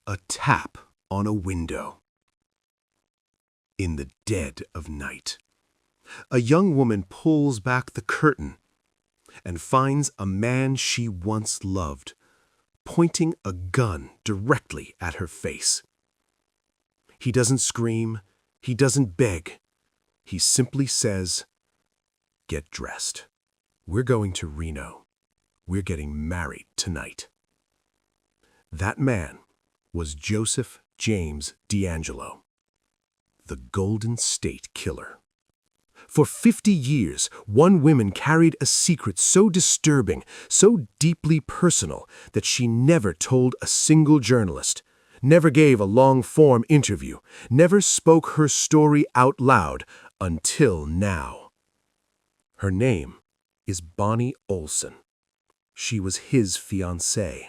A tap on a window. In the dead of night, a young woman pulls back the curtain and finds a man she once loved pointing a gun directly at her face. He doesn't scream, he doesn't beg. He simply says, "Get dressed. We're going to Reno. We're getting married tonight." That man was Joseph James DeAngelo, the Golden State Killer. For 50 years, one woman carried a secret so disturbing, so deeply personal, that she never told a single journalist, never gave a long-form interview, never spoke her story out loud until now. Her name is Bonnie Olson. She was his fiancée.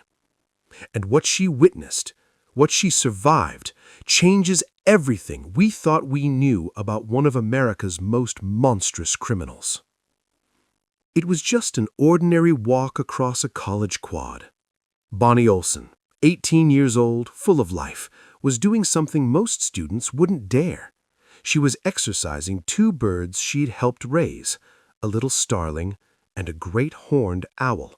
And what she witnessed, what she survived, changes everything we thought we knew about one of America's most monstrous criminals. It was just an ordinary walk across a college quad. Bonnie Olson, 18 years old, full of life, was doing something most students wouldn't dare. She was exercising two birds she'd helped raise, a little starling and a great horned owl.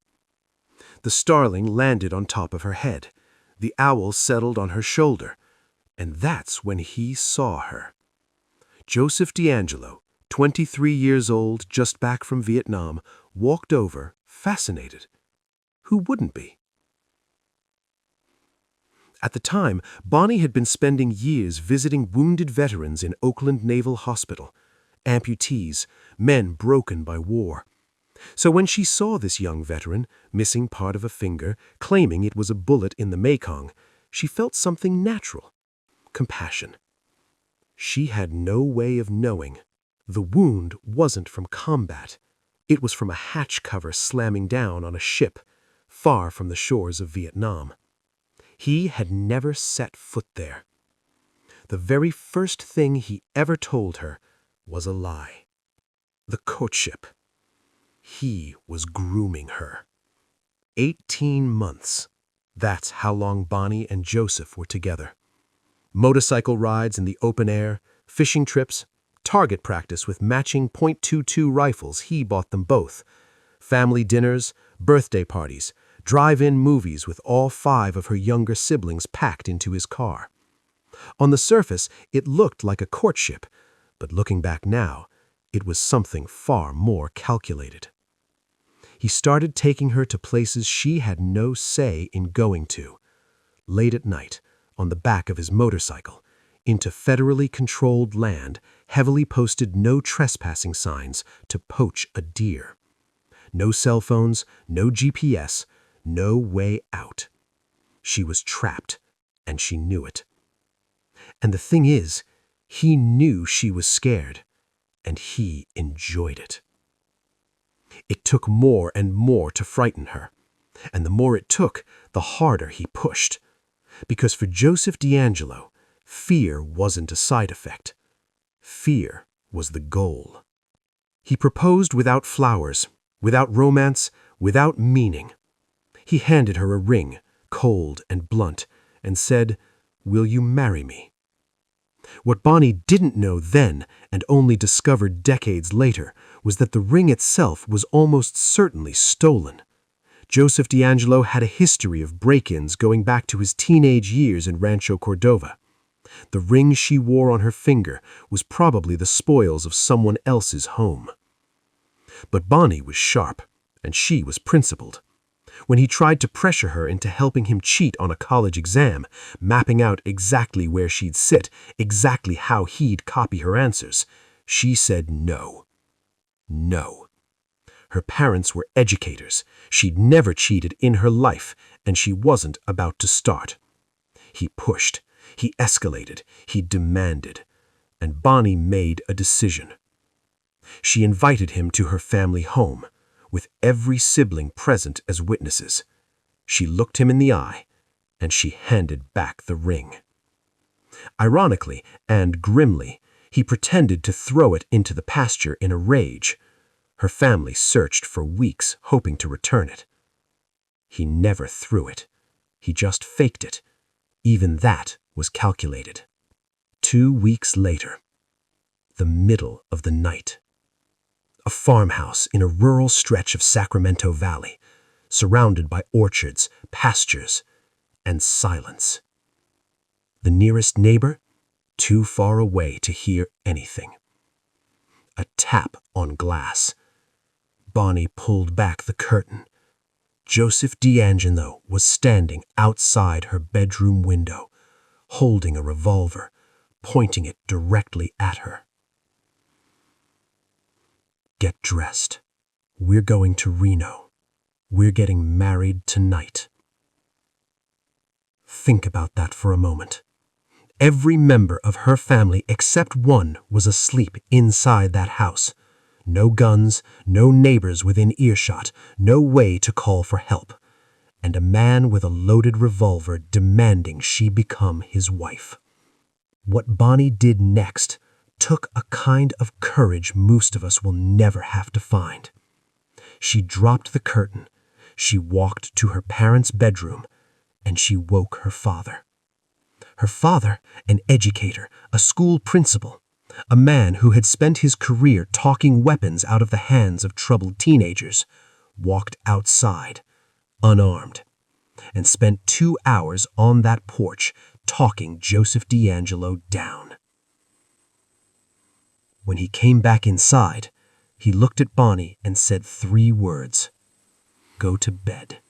The starling landed on top of her head. The owl settled on her shoulder, and that's when he saw her. Joseph DeAngelo, 23 years old, just back from Vietnam, walked over, fascinated. Who wouldn't be? At the time, Bonnie had been spending years visiting wounded veterans in Oakland Naval Hospital, amputees, men broken by war. So when she saw this young veteran, missing part of a finger, claiming it was a bullet in the Mekong, she felt something natural: compassion. She had no way of knowing. The wound wasn't from combat. It was from a hatch cover slamming down on a ship, far from the shores of Vietnam. He had never set foot there. The very first thing he ever told her was a lie. The courtship. He was grooming her. 18 months. That's how long Bonnie and Joseph were together. Motorcycle rides in the open air, fishing trips, target practice with matching .22 rifles he bought them both, family dinners, birthday parties, drive-in movies with all 5 of her younger siblings packed into his car. On the surface, it looked like a courtship, but looking back now, it was something far more calculated. He started taking her to places she had no say in going to. Late at night, on the back of his motorcycle, into federally controlled land, heavily posted no trespassing signs to poach a deer. No cell phones, no GPS, no way out. She was trapped, and she knew it. And the thing is, he knew she was scared, and he enjoyed it. It took more and more to frighten her, and the more it took, the harder he pushed. Because for Joseph DeAngelo, fear wasn't a side effect. Fear was the goal. He proposed without flowers, without romance, without meaning. He handed her a ring, cold and blunt, and said, "Will you marry me?" What Bonnie didn't know then, and only discovered decades later, was that the ring itself was almost certainly stolen. Joseph DeAngelo had a history of break-ins going back to his teenage years in Rancho Cordova. The ring she wore on her finger was probably the spoils of someone else's home. But Bonnie was sharp, and she was principled. When he tried to pressure her into helping him cheat on a college exam, mapping out exactly where she'd sit, exactly how he'd copy her answers, she said no. No. Her parents were educators. She'd never cheated in her life, and she wasn't about to start. He pushed. He escalated. He demanded. And Bonnie made a decision. She invited him to her family home, with every sibling present as witnesses. She looked him in the eye, and she handed back the ring. Ironically and grimly, he pretended to throw it into the pasture in a rage. Her family searched for weeks, hoping to return it. He never threw it. He just faked it, Even that was calculated. 2 weeks later, the middle of the night. A farmhouse in a rural stretch of Sacramento Valley, surrounded by orchards, pastures, and silence. The nearest neighbor, too far away to hear anything. A tap on glass. Bonnie pulled back the curtain. Joseph D'Angelo was standing outside her bedroom window, holding a revolver, pointing it directly at her. Get dressed. We're going to Reno. We're getting married tonight. Think about that for a moment. Every member of her family except one was asleep inside that house. No guns, no neighbors within earshot, no way to call for help, and a man with a loaded revolver demanding she become his wife. What Bonnie did next took a kind of courage most of us will never have to find. She dropped the curtain, she walked to her parents' bedroom, and she woke her father. Her father, an educator, a school principal, a man who had spent his career talking weapons out of the hands of troubled teenagers, walked outside, unarmed, and spent 2 hours on that porch talking Joseph D'Angelo down. When he came back inside, he looked at Bonnie and said 3 words: "Go to bed."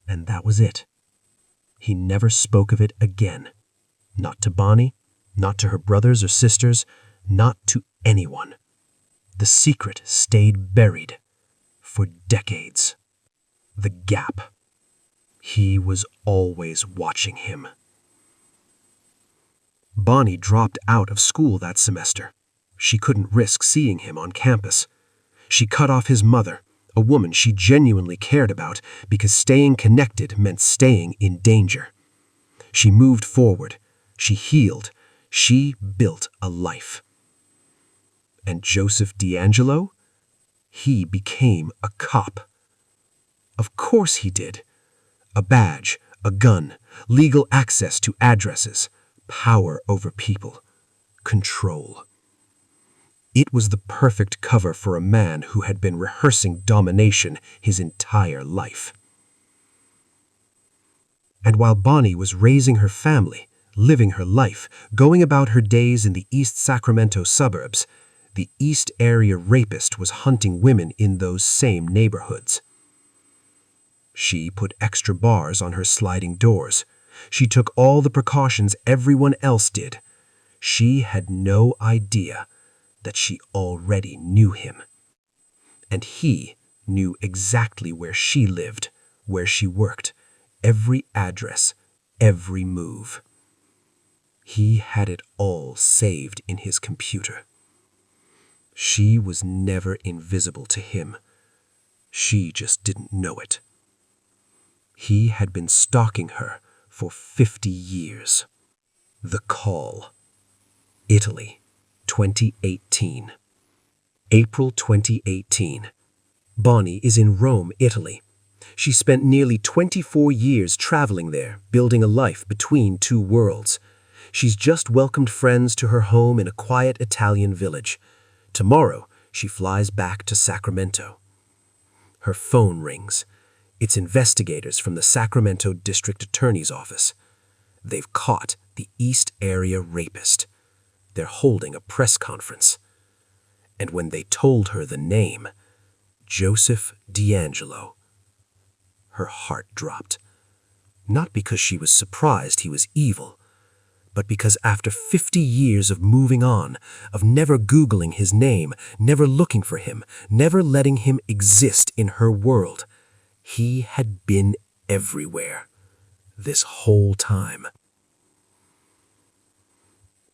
And that was it. He never spoke of it again. Not to Bonnie, not to her brothers or sisters, not to anyone. The secret stayed buried for decades. The gap. He was always watching him. Bonnie dropped out of school that semester. She couldn't risk seeing him on campus. She cut off his mother, a woman she genuinely cared about, because staying connected meant staying in danger. She moved forward. She healed. She built a life. And Joseph D'Angelo? He became a cop. Of course he did. A badge, a gun, legal access to addresses, power over people, control. It was the perfect cover for a man who had been rehearsing domination his entire life. And while Bonnie was raising her family, living her life, going about her days in the East Sacramento suburbs, the East Area rapist was hunting women in those same neighborhoods. She put extra bars on her sliding doors. She took all the precautions everyone else did. She had no idea that she already knew him. And he knew exactly where she lived, where she worked, every address, every move. He had it all saved in his computer. She was never invisible to him. She just didn't know it. He had been stalking her for 50 years. The Call. Italy, 2018. April 2018. Bonnie is in Rome, Italy. She spent nearly 24 years traveling there, building a life between 2 worlds. She's just welcomed friends to her home in a quiet Italian village. Tomorrow, she flies back to Sacramento. Her phone rings. It's investigators from the Sacramento District Attorney's Office. They've caught the East Area rapist. They're holding a press conference. And when they told her the name, Joseph D'Angelo, her heart dropped. Not because she was surprised he was evil, but because after 50 years of moving on, of never Googling his name, never looking for him, never letting him exist in her world, he had been everywhere, this whole time.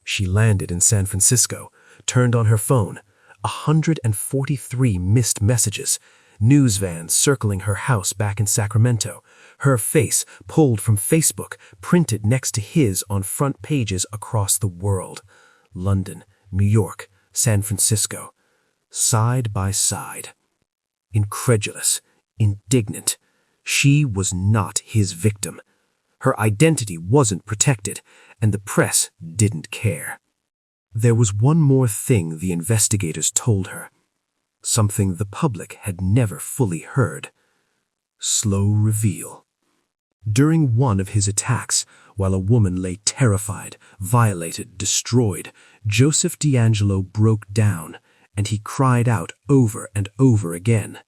She landed in San Francisco, turned on her phone. 143 missed messages, news vans circling her house back in Sacramento, her face pulled from Facebook, printed next to his on front pages across the world. London, New York, San Francisco, side by side. Incredulous, indignant. She was not his victim. Her identity wasn't protected, and the press didn't care. There was one more thing the investigators told her, something the public had never fully heard. Slow reveal. During one of his attacks, while a woman lay terrified, violated, destroyed, Joseph D'Angelo broke down, and he cried out over and over again,